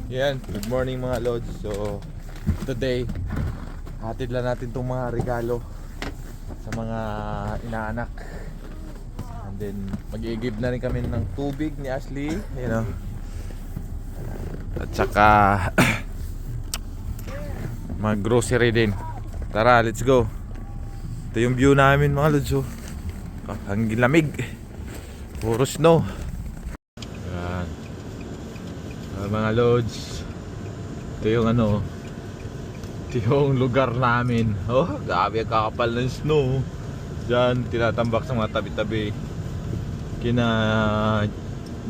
Yan, good morning mga lods. So, today, hatid lang natin itong mga regalo sa mga inaanak. And then, mag-i-give na rin kami ng tubig ni Ashley, you know. At saka, mag-grocery din. Tara, let's go. Ito yung view namin mga lods. Oh. Ang lamig. Puro snow. Yan. Mga lods, ito yung ito yung lugar namin. Oh, grabe ang kakapal ng snow. Diyan, tinatambak sa mga tabi-tabi kina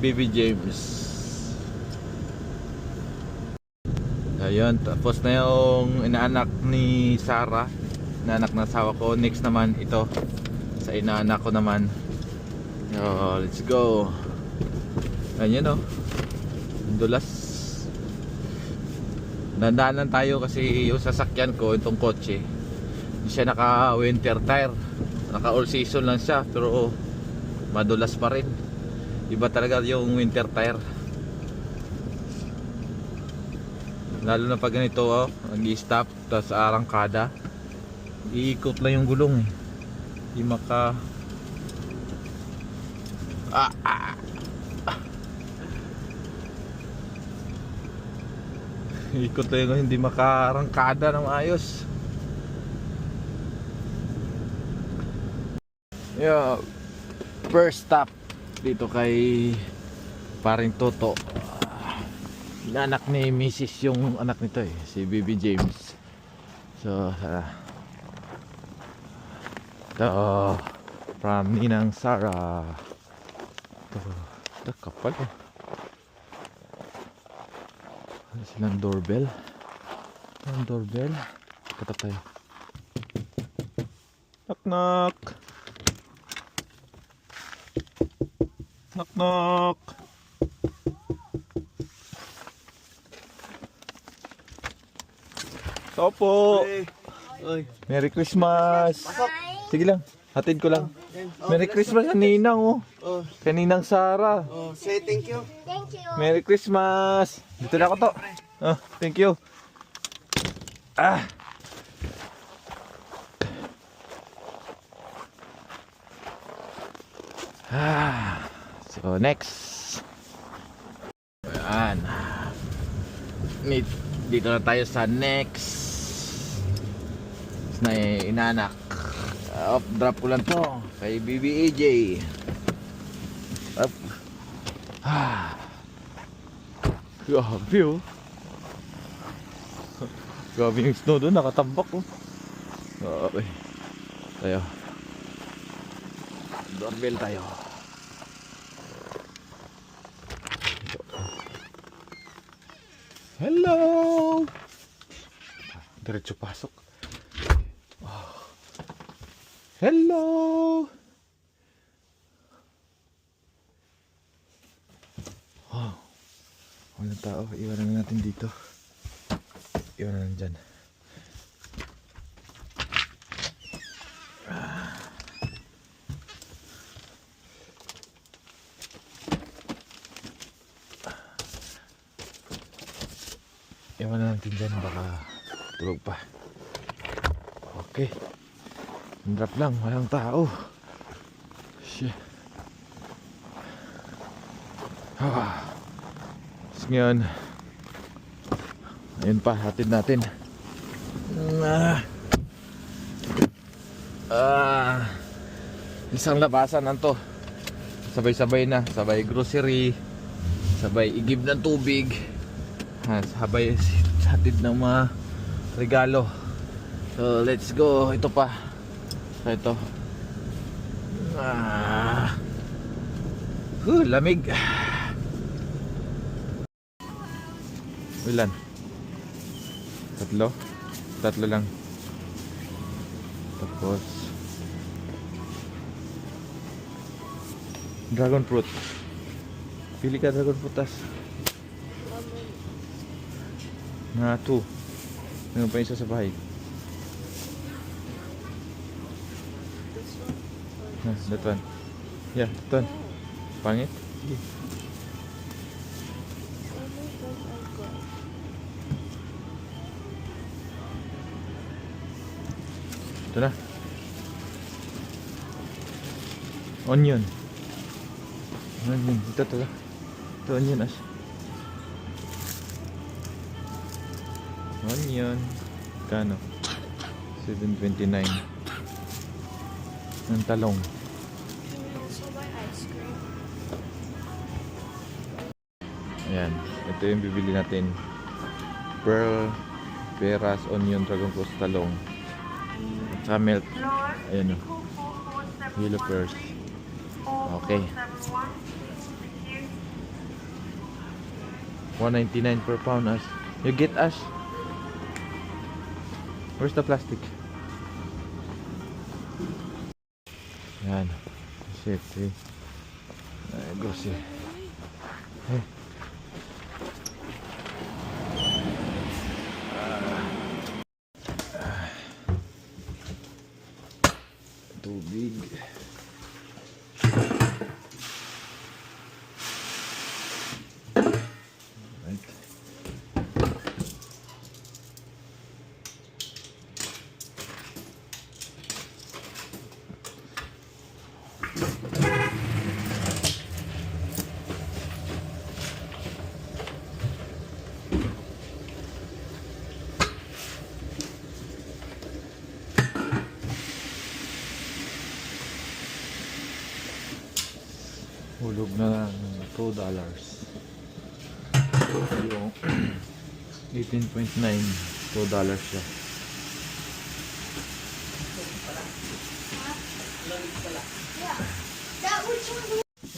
Baby James. Ayun, tapos na yung inaanak ni Sarah, inaanak ng asawa ko. Next naman ito sa inaanak ko naman. Oh, let's go. Ayan, oh, dulas. Dandaan lang tayo kasi yung sasakyan ko, itong kotse, hindi siya naka winter tire, naka all season lang siya, pero madulas pa rin. Iba talaga yung winter tire, lalo na pag ganito, oh, nag-i-stop tapos arangkada, iikot lang yung gulong eh, di maka ikot lang yung hindi makarangkada ng ayos. Yeah, first stop dito kay paring Toto. Inanak ni Mrs. yung anak nito eh, si Baby James. So ito from Ninang Sarah. Ito kapal oh. Ano silang doorbell? Ang doorbell? Katak tayo. Knock knock. Knock knock. Topo. Oy. Merry Christmas. Sige lang, hatid ko lang. Merry Christmas sa Ninang oh. Oh, Kay Ninang Sarah. oh, say thank you. Thank you. Merry Christmas. Dito na ako to. Oh, thank you. Ah. So next. Ayan. Dito na tayo sa next. Na inanak. Up drop ko lang to kay BBAJ. Up. Grabe oh. Grabe yung snow doon, nakatambak oh. Okay. Tayo. Doorbell tayo. Hello. Diretso pasok. Oh. Hello. Oh. Walang tao, iwanan na natin dito. Iwanan na dyan. Iwanan natin dyan, baka tulog pa. Okay. Drop lang, walang tao. Shit. So, ngayon, ayun pa, hatid natin. Isang labasan na to. Sabay-sabay na, sabay grocery, sabay igib ng tubig, sabay hatid ng mga regalo. So let's go. Ito pa. So ito. Lamig. Ilan? Tatlo? Tatlo lang. Tapos dragon fruit. Pili ka dragon fruitas. Na 2. Meron pa isa sa bahay. That one. Yeah, that one. Pangit? Sige. Ito na. Onion. Onion. Ito. Ito onion as. Onion. Kano? 7.29. Ang talong. Ayan. Ito yung bibili natin. Pearl, peras, onion, dragon fruit, talong. At saka milk. Ayan o. Yellow pears. Okay. 1.99 per pound as. You get as. Where's the plastic? Yan. Shit, eh. Ay, grocery. Eh. Tubig. Right. Hulog na ng $2. Yung 18.9 $2 siya.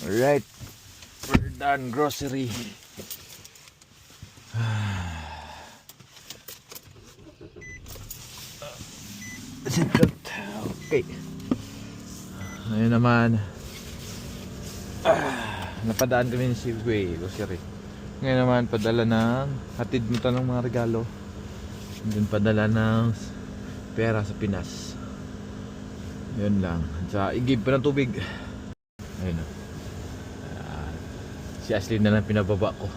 Alright, we're done grocery. Okay. Ngayon naman, napadaan kami ng Seaway grocery. Ngayon naman padala ng hatid mo ng mga regalo. And then padala ng pera sa Pinas. Yun lang. At i-give pa ng tubig. Ayun o. Si Ashley na lang pinababa ko.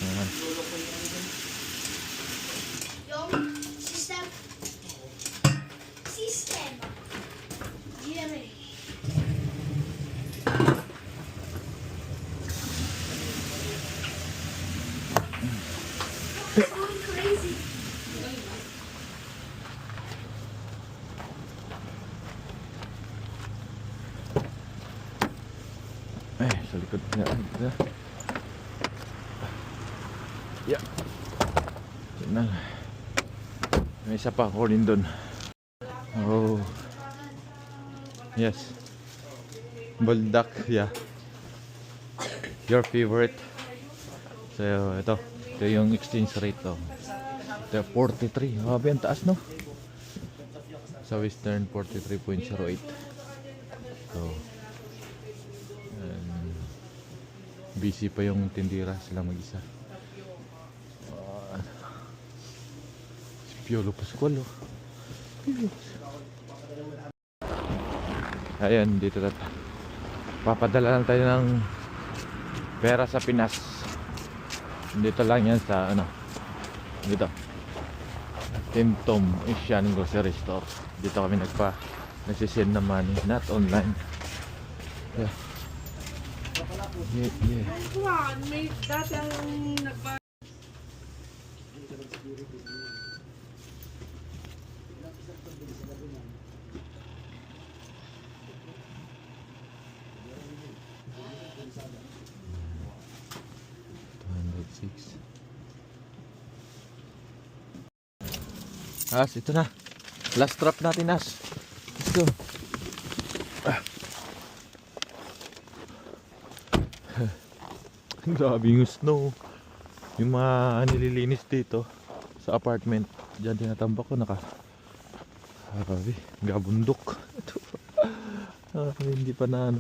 Ayan. System. Jimmy. It's going crazy. Sa likod niya. Yeah. Yun na. May isa pa ako rin dun. Oh. Yes. Bulldog, yeah. Your favorite. So, ito. Ito yung exchange rate to. Ito 43. Mabi ang taas, no? Sa Western 43.08. So, busy pa yung tindira sila mag-isa. Si Piolo Pascual, oh. Ayan, dito papadala lang tayo ng pera sa Pinas. Dito lang yan sa dito Tim Tom Asian Grocery Store. Dito kami nagsisend na money, not online. Yeah. Yeah. Come on, may dati ang nagpa... As, ito na. Last trap natin, As. Let's go. Grabe yung snow. Yung mga nililinis dito sa apartment. Diyan tinatambak ko. Grabe. Gabundok. Hindi pa na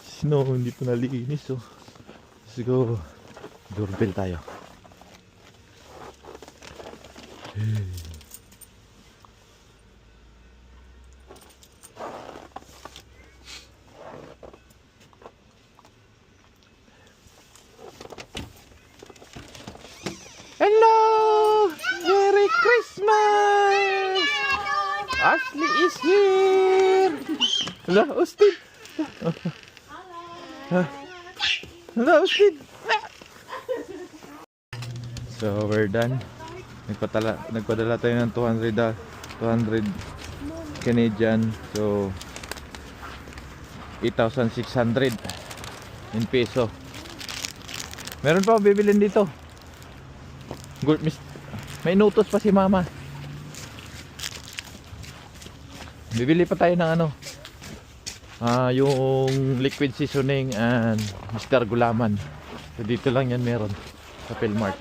snow. Hindi pa nalinis. Oh. Let's go. Doorbell tayo. Hello! Merry Christmas! Ashley is here! Hello, Austin! Hello, Austin! So, we're done. Nagpadala tayo ng 200 Canadian. So, 8,600 in peso. Meron pa ako bibilin dito. Good, may inutos pa si mama. Bibili pa tayo ng ano, yung liquid seasoning and Mr. Gulaman. So dito lang yan meron sa Philmart.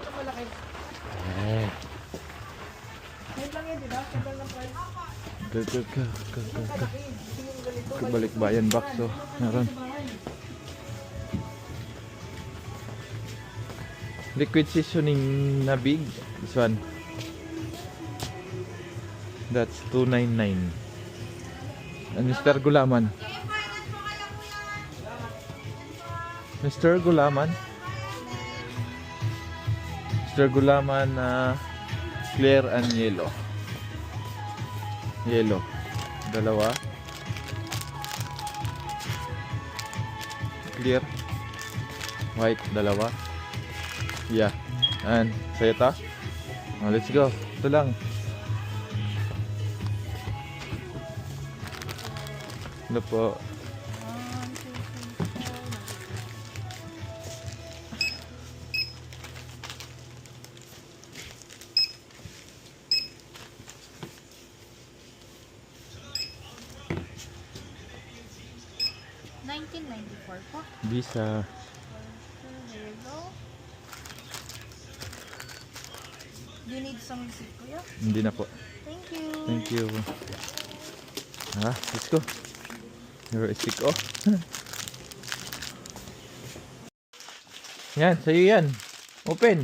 Kabalik bayan box. So meron liquid seasoning na big. This one, that's $2.99. And Mr. Gulaman. Mr. Gulaman. Mr. Gulaman clear and yellow. Yellow. Dalawa. Clear. White. Dalawa. Yeah. And sayata. Let's go. Ito lang. Ano po? $19.94 po. Visa. There you go. Do you need some receipt, kuya? Hindi na po. Thank you. Thank you. Let's go. Your stick oh. Yan, sa'yo yan. Open.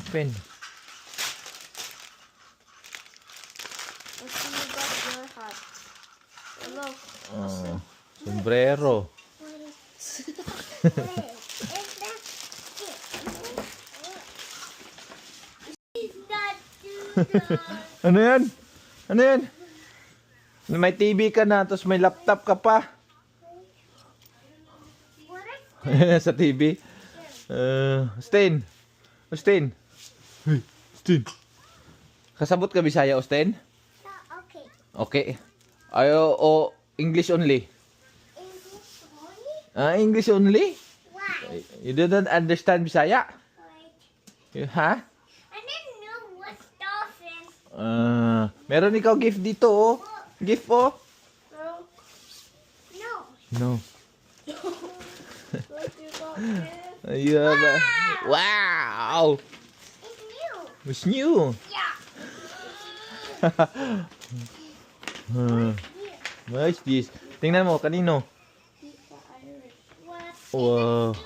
Open. Let's see, you got your hat. Hello. Oh, sombrero. Ano yan? Ano yan? May TV ka na, tapos may laptop ka pa. Sa TV. Austin. Austin. Hey, Austin. Kasabot ka Bisaya, Austin? Okay. Okay. Ayo o English only? English only? Why? You didn't understand Bisaya? Ha? I didn't know what dolphin. Meron ikaw gift dito oh. Gift oh. No. No. No. What you got this? Ayan. Wow! It's new. It's new. Yeah. What is this? Tingnan mo, kanino? What? Wow. Two